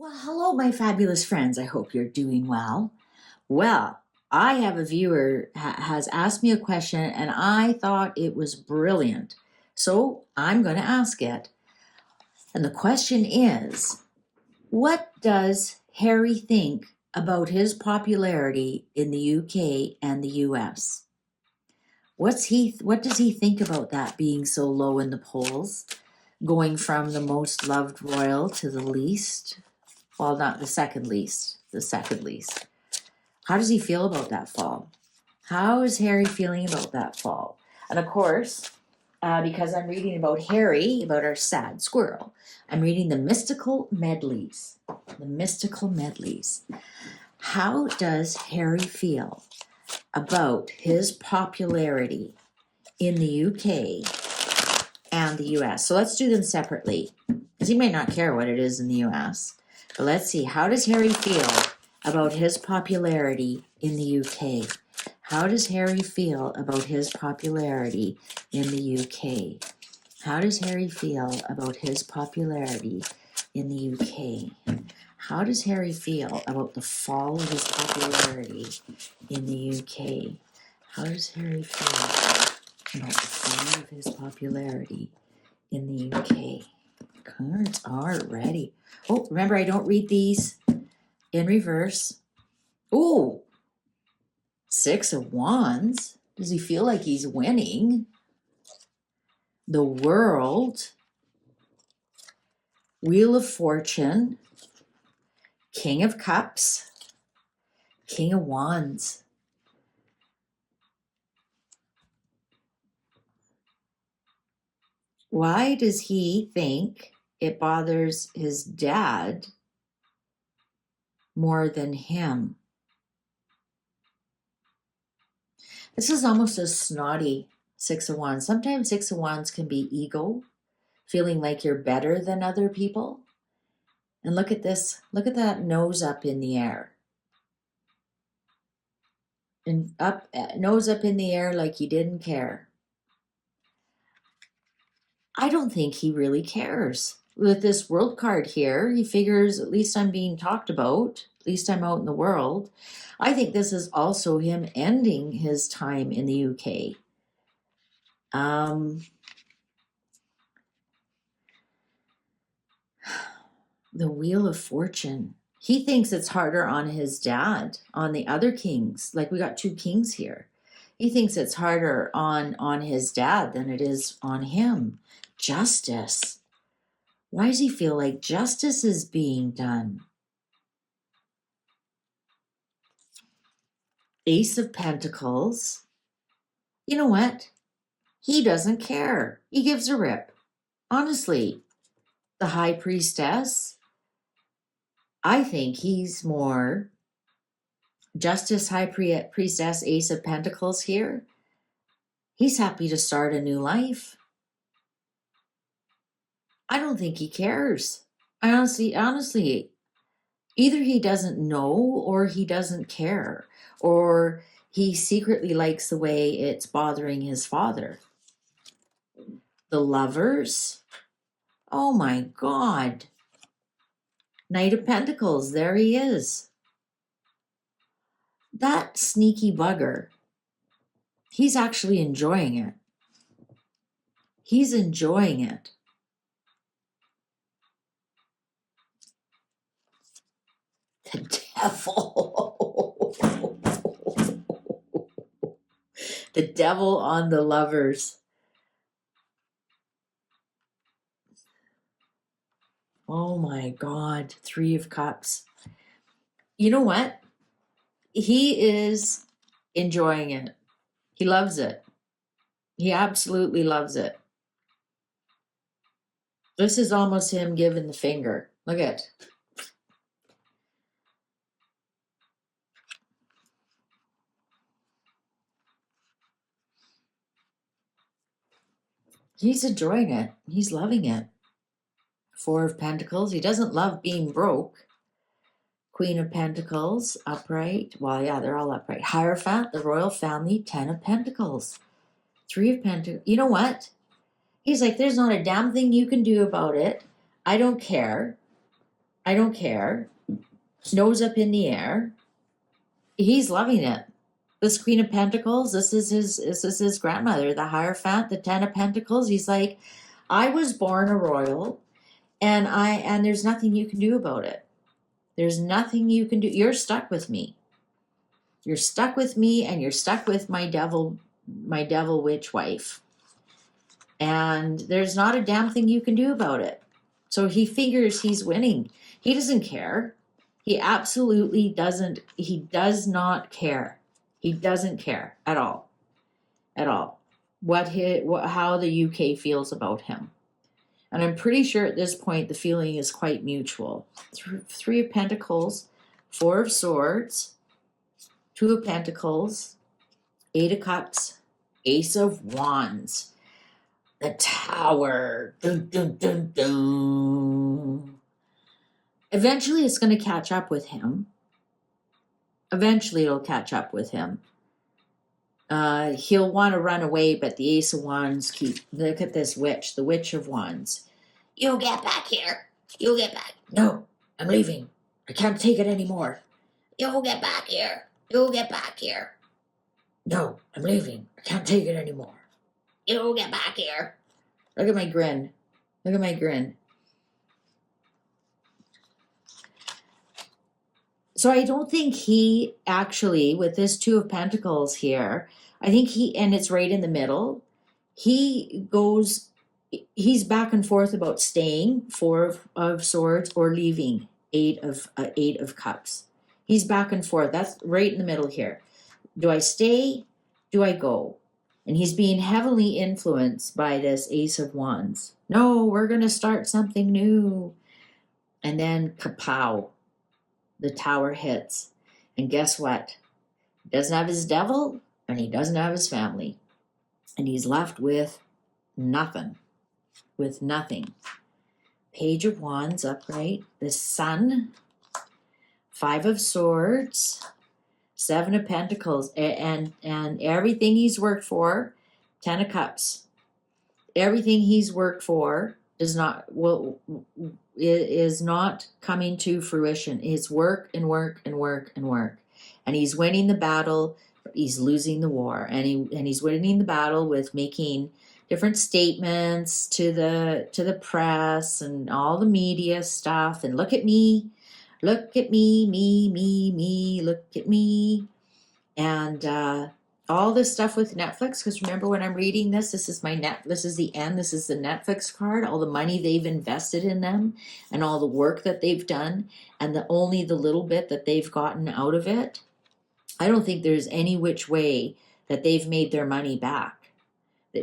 Well, hello, my fabulous friends. I hope you're doing well. Well, I have a viewer has asked me a question and I thought it was brilliant. So I'm going to ask it. And the question is, what does Harry think about his popularity in the UK and the US? What does he think about that being so low in the polls, going from the most loved royal to the least? Well, not the second least, the second least. How does he feel about that fall? How is Harry feeling about that fall? And of course, because I'm reading about Harry, about our sad squirrel, I'm reading the mystical medleys. The mystical medleys. How does Harry feel about his popularity in the UK and the US? So let's do them separately, because he may not care what it is in the US. But let's see, how does Harry feel about his popularity in the UK? How does Harry feel about his popularity in the UK? How does Harry feel about his popularity in the UK? How does Harry feel about the fall of his popularity in the UK? How does Harry feel about the fall of his popularity in the UK? Cards are ready. Oh, remember, I don't read these in reverse. Oh, 6 of Wands. Does he feel like he's winning? The World. Wheel of Fortune. King of Cups. King of Wands. Why does he think it bothers his dad more than him? This is almost a snotty 6 of Wands. Sometimes 6 of Wands can be ego, feeling like you're better than other people. And look at this. Look at that nose up in the air. And up, nose up in the air like he didn't care. I don't think he really cares. With this world card here, he figures at least I'm being talked about. At least I'm out in the world. I think this is also him ending his time in the UK. The Wheel of Fortune. He thinks it's harder on his dad, on the other kings. Like we got 2 kings here. He thinks it's harder on his dad than it is on him. Justice. Why does he feel like justice is being done? Ace of Pentacles. You know what? He doesn't care. He gives a rip. Honestly, the High Priestess. I think he's more Justice, High Priestess, Ace of Pentacles here. He's happy to start a new life. I don't think he cares. Honestly, either he doesn't know or he doesn't care, or he secretly likes the way it's bothering his father. The Lovers. Oh my God. Knight of Pentacles, there he is. That sneaky bugger, he's actually enjoying it. He's enjoying it. The devil. The devil on the Lovers. Oh my God, 3 of Cups. You know what? He is enjoying it. He loves it. He absolutely loves it. This is almost him giving the finger. Look at. He's enjoying it. He's loving it. 4 of Pentacles. He doesn't love being broke. Queen of Pentacles, upright. Well, yeah, they're all upright. Hierophant, the royal family, 10 of Pentacles. 3 of Pentacles. You know what? He's like, there's not a damn thing you can do about it. I don't care. I don't care. Nose up in the air. He's loving it. This Queen of Pentacles, this is his grandmother, the Hierophant, the Ten of Pentacles. He's like, I was born a royal, and there's nothing you can do about it. There's nothing you can do. You're stuck with me. You're stuck with me, and you're stuck with my devil witch wife. And there's not a damn thing you can do about it. So he figures he's winning. He doesn't care. He absolutely doesn't. He does not care. He doesn't care at all. At all. How the UK feels about him. And I'm pretty sure at this point the feeling is quite mutual. Three of Pentacles, Four of Swords, Two of Pentacles, Eight of Cups, Ace of Wands, the Tower. Dun, dun, dun, dun. Eventually it's going to catch up with him. Eventually it'll catch up with him. He'll want to run away, but the Ace of Wands look at this witch, the Witch of Wands. You get back here. You get back. No, I'm leaving. I can't take it anymore. You get back here. You get back here. No, I'm leaving. I can't take it anymore. You get back here. Look at my grin. Look at my grin. So I don't think he actually, with this Two of Pentacles here, I think and it's right in the middle, he's back and forth about staying, Four of Swords, or leaving, Eight of Cups. He's back and forth. That's right in the middle here. Do I stay? Do I go? And he's being heavily influenced by this Ace of Wands. No, we're going to start something new. And then kapow. The Tower hits. And guess what? He doesn't have his devil, and he doesn't have his family. And he's left with nothing. With nothing. Page of Wands upright. The Sun. Five of Swords. Seven of Pentacles. And everything he's worked for. Ten of Cups. Everything he's worked for is not coming to fruition. It's work and work and work and work. And he's winning the battle, but he's losing the war. And he's winning the battle with making different statements to the press and all the media stuff. And look at me, look at me, look at me. And all this stuff with Netflix, because remember when I'm reading this is this is the end, this is the Netflix card, all the money they've invested in them and all the work that they've done and only the little bit that they've gotten out of it. I don't think there's any which way that they've made their money back.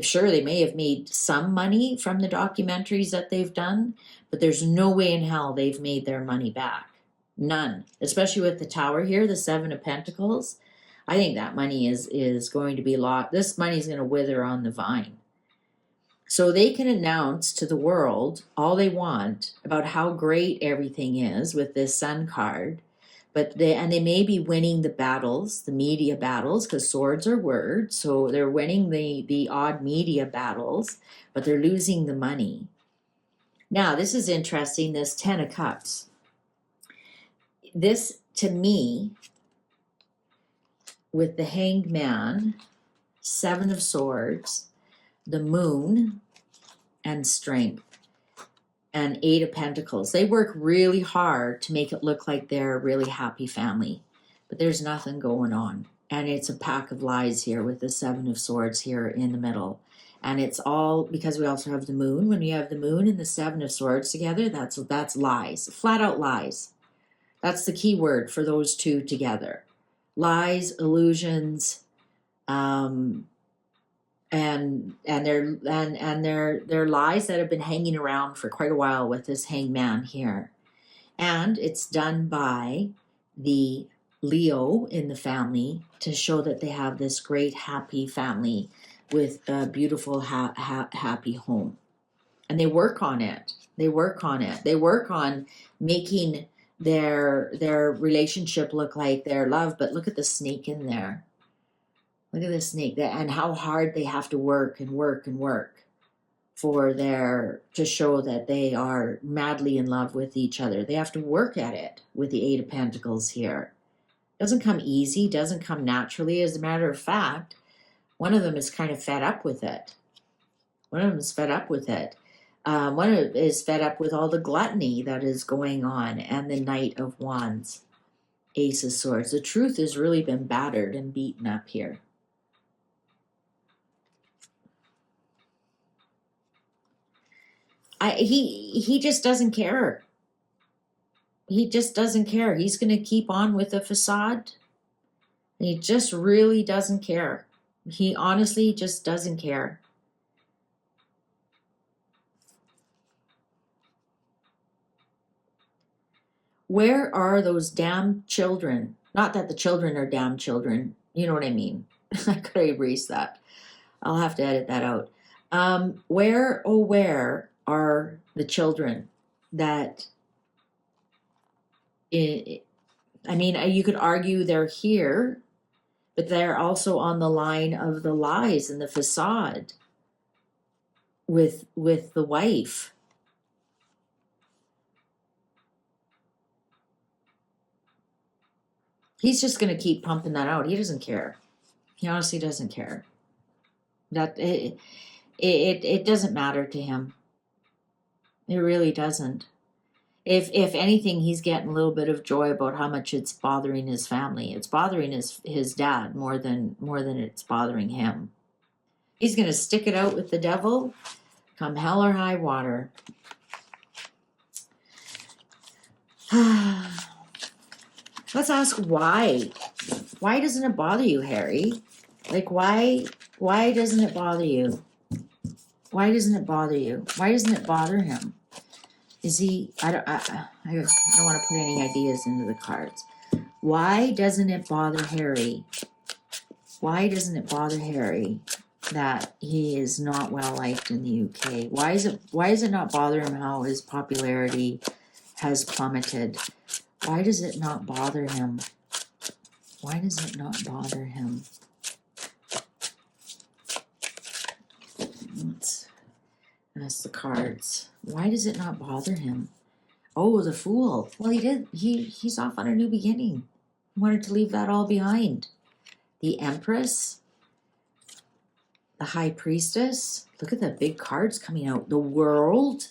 Sure, they may have made some money from the documentaries that they've done, but there's no way in hell they've made their money back. None. Especially with the Tower here, the Seven of Pentacles. I think that money is going to be lost. This money is going to wither on the vine. So they can announce to the world all they want about how great everything is with this Sun card, but they may be winning the battles, the media battles, because swords are words. So they're winning the odd media battles, but they're losing the money. Now this is interesting. This Ten of Cups. This to me, with the Hanged Man, Seven of Swords, the Moon, and Strength, and Eight of Pentacles. They work really hard to make it look like they're a really happy family, but there's nothing going on. And it's a pack of lies here with the Seven of Swords here in the middle. And it's all because we also have the Moon. When you have the Moon and the Seven of Swords together, that's lies, flat out lies. That's the key word for those two together. Lies, illusions, and they're lies that have been hanging around for quite a while with this Hanged Man here. And it's done by the Leo in the family to show that they have this great happy family with a beautiful happy home. And they work on it. They work on it. They work on making their relationship look like their love. But look at the snake in there. Look at the snake and how hard they have to work and work and work. to show that they are madly in love with each other. They have to work at it with the Eight of Pentacles here. Doesn't come easy, doesn't come naturally. As a matter of fact, one of them is kind of fed up with it. One of them is fed up with it. One of them is fed up with all the gluttony that is going on, and the Knight of Wands, Ace of Swords. The truth has really been battered and beaten up here. He just doesn't care. He just doesn't care. He's going to keep on with the facade. He just really doesn't care. He honestly just doesn't care. Where are those damn children? Not that the children are damn children. You know what I mean. I could erase that. I'll have to edit that out. Where, oh, where are the children that... I mean, you could argue they're here, but they're also on the line of the lies and the facade with the wife. He's just going to keep pumping that out. He doesn't care. He honestly doesn't care. That it doesn't matter to him. It really doesn't. If anything, he's getting a little bit of joy about how much it's bothering his family. It's bothering his dad more than it's bothering him. He's going to stick it out with the devil, come hell or high water. Let's ask why. Why doesn't it bother you, Harry? Like, why doesn't it bother you? Why doesn't it bother you? Why doesn't it bother him? Is he, I don't want to put any ideas into the cards. Why doesn't it bother Harry? Why doesn't it bother Harry that he is not well liked in the UK? Why does it not bother him how his popularity has plummeted? Why does it not bother him? Why does it not bother him? Let's ask the cards. Why does it not bother him? Oh, the Fool. Well, he's off on a new beginning. He wanted to leave that all behind. The Empress. The High Priestess. Look at the big cards coming out. The World.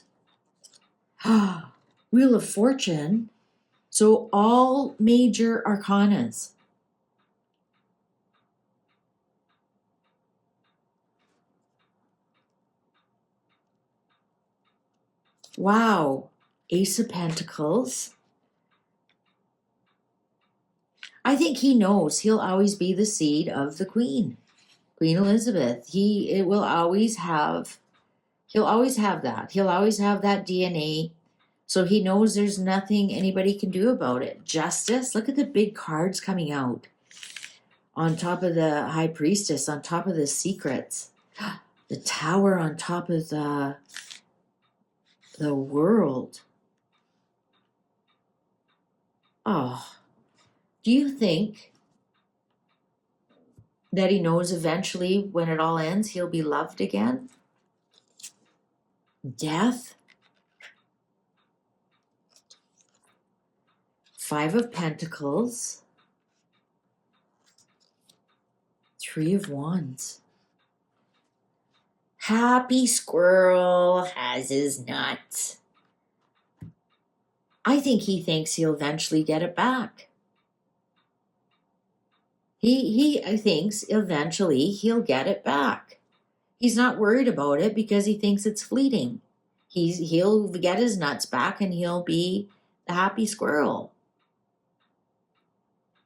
Wheel of Fortune. So all major arcanas. Wow. Ace of Pentacles. I think he knows he'll always be the seed of the Queen. Queen Elizabeth. He'll always have that. He'll always have that DNA. So he knows there's nothing anybody can do about it. Justice. Look at the big cards coming out. On top of the High Priestess, on top of the Secrets. The Tower on top of the World. Oh, do you think that he knows eventually when it all ends, he'll be loved again? Death. Five of Pentacles. Three of Wands. Happy squirrel has his nuts. I think he thinks he'll eventually get it back. He thinks eventually he'll get it back. He's not worried about it because he thinks it's fleeting. He'll get his nuts back and he'll be the happy squirrel.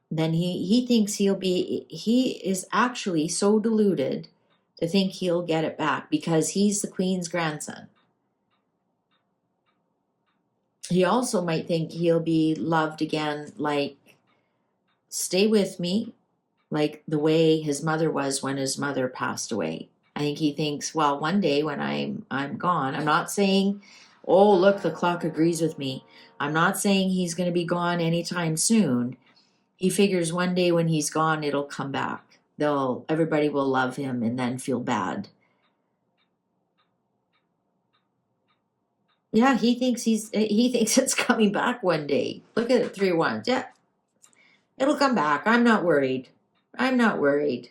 Then he thinks he is actually so deluded to think he'll get it back because he's the Queen's grandson. He also might think he'll be loved again, like, stay with me, like the way his mother was when his mother passed away. I think he thinks, well, one day when I'm gone, I'm not saying, oh, look, the clock agrees with me. I'm not saying he's going to be gone anytime soon. He figures one day when he's gone, it'll come back. Everybody will love him and then feel bad. Yeah, he thinks it's coming back one day. Look at it, 3 1. Yeah, it'll come back. I'm not worried. I'm not worried.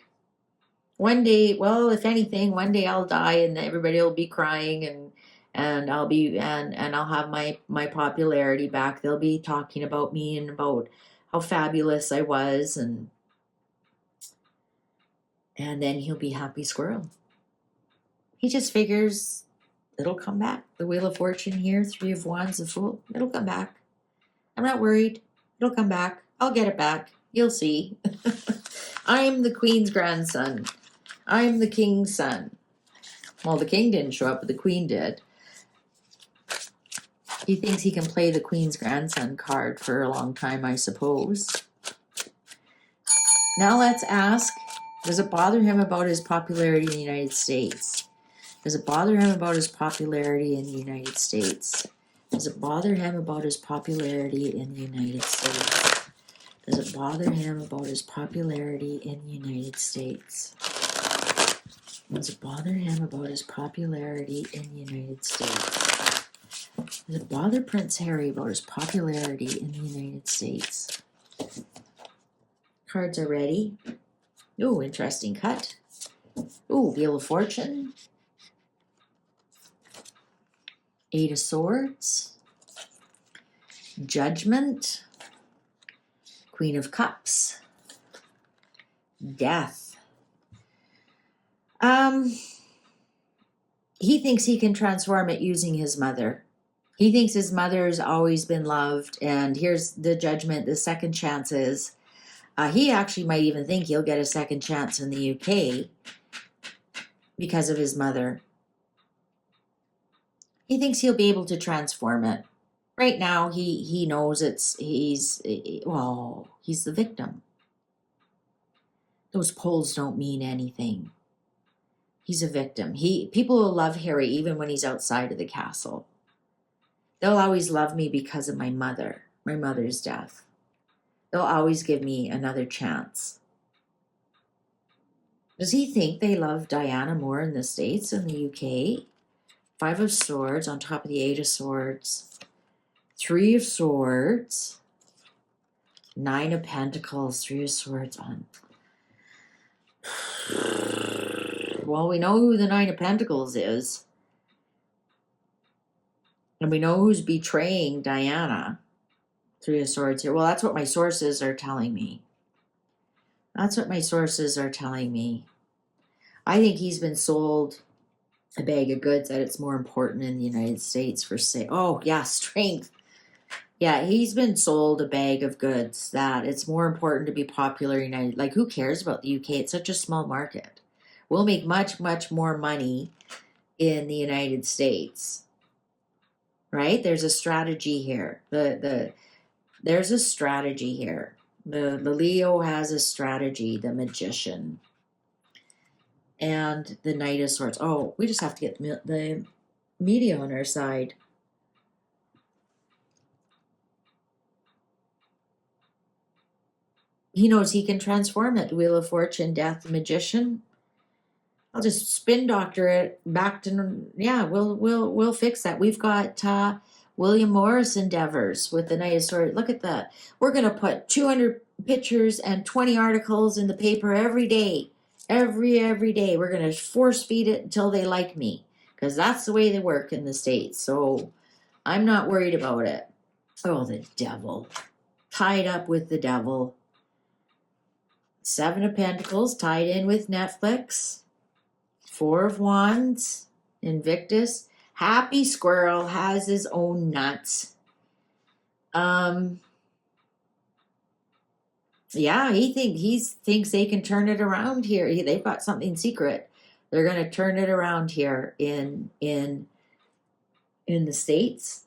One day, well, if anything, one day I'll die and everybody will be crying and I'll be and I'll have my popularity back. They'll be talking about me and about how fabulous I was and then he'll be happy squirrel. He just figures it'll come back. The Wheel of Fortune here, 3 of Wands, the Fool. It'll come back. I'm not worried. It'll come back. I'll get it back. You'll see. I'm the Queen's grandson. I'm the King's son. Well, the King didn't show up, but the Queen did. He thinks he can play the Queen's grandson card for a long time, I suppose. Now let's ask, does it bother him about his popularity in the United States? Does it bother him about his popularity in the United States? Does it bother him about his popularity in the United States? Does it bother him about his popularity in the United States? Does it bother him about his popularity in the United States? Does it bother Prince Harry about his popularity in the United States? Cards are ready. Ooh, interesting cut. Ooh, Wheel of Fortune. 8 of Swords. Judgment. Queen of Cups. Death. He thinks he can transform it using his mother. He thinks his mother's always been loved, and here's the Judgment, the second chances. He actually might even think he'll get a second chance in the UK because of his mother. He thinks he'll be able to transform it. Right now, he knows he's the victim. Those polls don't mean anything. He's a victim. People will love Harry even when he's outside of the castle. They'll always love me because of my mother's death. They'll always give me another chance. Does he think they love Diana more in the States than the UK? 5 of Swords on top of the 8 of Swords. 3 of Swords. 9 of Pentacles, 3 of Swords on. Well, we know who the 9 of Pentacles is. And we know who's betraying Diana. 3 of Swords here. Well, that's what my sources are telling me. That's what my sources are telling me. I think he's been sold a bag of goods that it's more important in the United States for sale. Oh, yeah, strength. Yeah, he's been sold a bag of goods that it's more important to be popular in United. Like, who cares about the UK? It's such a small market. We'll make much, much more money in the United States. Right? There's a strategy here. There's a strategy here. The Leo has a strategy, the Magician. And the Knight of Swords. Oh, we just have to get the media on our side. He knows he can transform it. Wheel of Fortune, Death, Magician. I'll just spin doctor it back to, yeah, we'll fix that. We've got William Morris endeavors with the Knight of Swords. Look at that. We're going to put 200 pictures and 20 articles in the paper every day. Every day. We're going to force feed it until they like me, because that's the way they work in the States. So I'm not worried about it. Oh, the devil. Tied up with the devil. 7 of Pentacles tied in with Netflix. 4 of Wands, Invictus. Happy Squirrel has his own nuts. Yeah, he thinks they can turn it around here. They've got something secret. They're going to turn it around here in the States.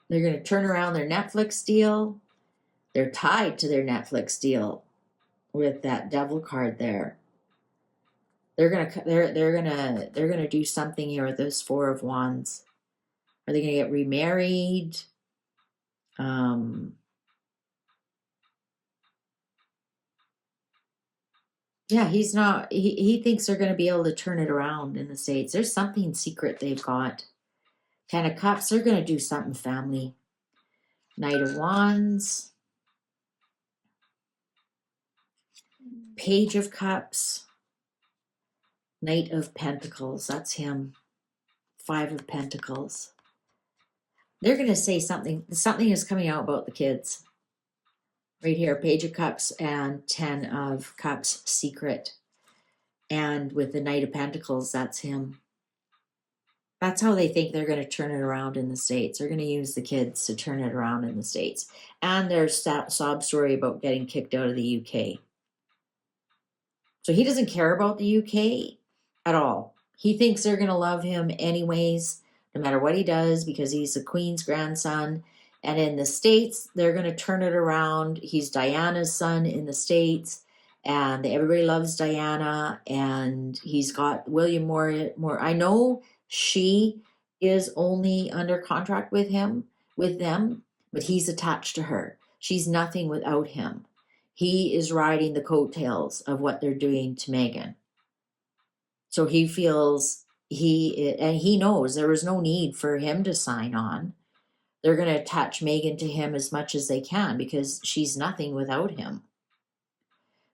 They're going to turn around their Netflix deal. They're tied to their Netflix deal with that devil card there. They're gonna do something here with this 4 of Wands. Are they gonna get remarried? Yeah, he's not. He thinks they're gonna be able to turn it around in the States. There's something secret they've got. Ten of Cups, they're going to do something family. Knight of Wands. Page of Cups. Knight of Pentacles, that's him. Five of Pentacles. They're going to say something is coming out about the kids. Right here, Page of Cups and Ten of Cups, secret. And with the Knight of Pentacles, that's him. That's how they think they're going to turn it around in the States. They're going to use the kids to turn it around in the States. And there's that sob story about getting kicked out of the UK. So he doesn't care about the UK at all. He thinks they're going to love him anyways, no matter what he does, because he's the Queen's grandson. And in the States, they're going to turn it around. He's Diana's son in the States, and everybody loves Diana. And he's got William Moore. I know she is only under contract with them, but he's attached to her. She's nothing without him. He is riding the coattails of what they're doing to Meghan. So he feels he knows there was no need for him to sign on. They're going to attach Meghan to him as much as they can because she's nothing without him.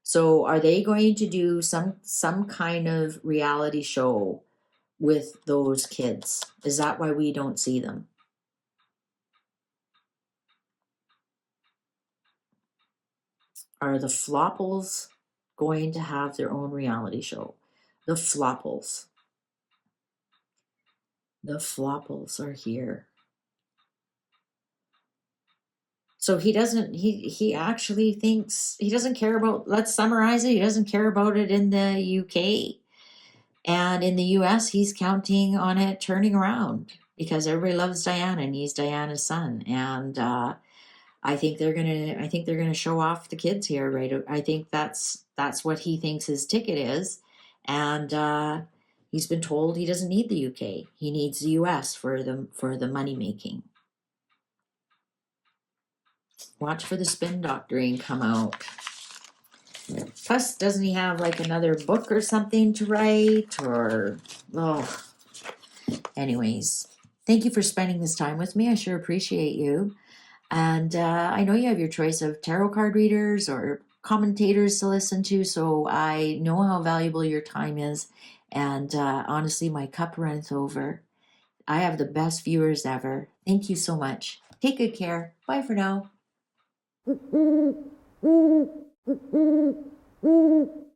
So are they going to do some kind of reality show with those kids? Is that why we don't see them? Are the Flopples going to have their own reality show? The Flopples. The Flopples are here. So he actually thinks, he doesn't care about, let's summarize it, he doesn't care about it in the UK. And in the US, he's counting on it turning around because everybody loves Diana and he's Diana's son. And I think they're gonna show off the kids here, right? I think that's what he thinks his ticket is. And he's been told he doesn't need the UK. He needs the US for the money making. Watch for the spin doctoring come out. Plus, doesn't he have like another book or something to write? Anyways, thank you for spending this time with me. I sure appreciate you. And I know you have your choice of tarot card readers or commentators to listen to, so I know how valuable your time is. And honestly, my cup runneth over. I have the best viewers ever. Thank you so much. Take good care. Bye for now.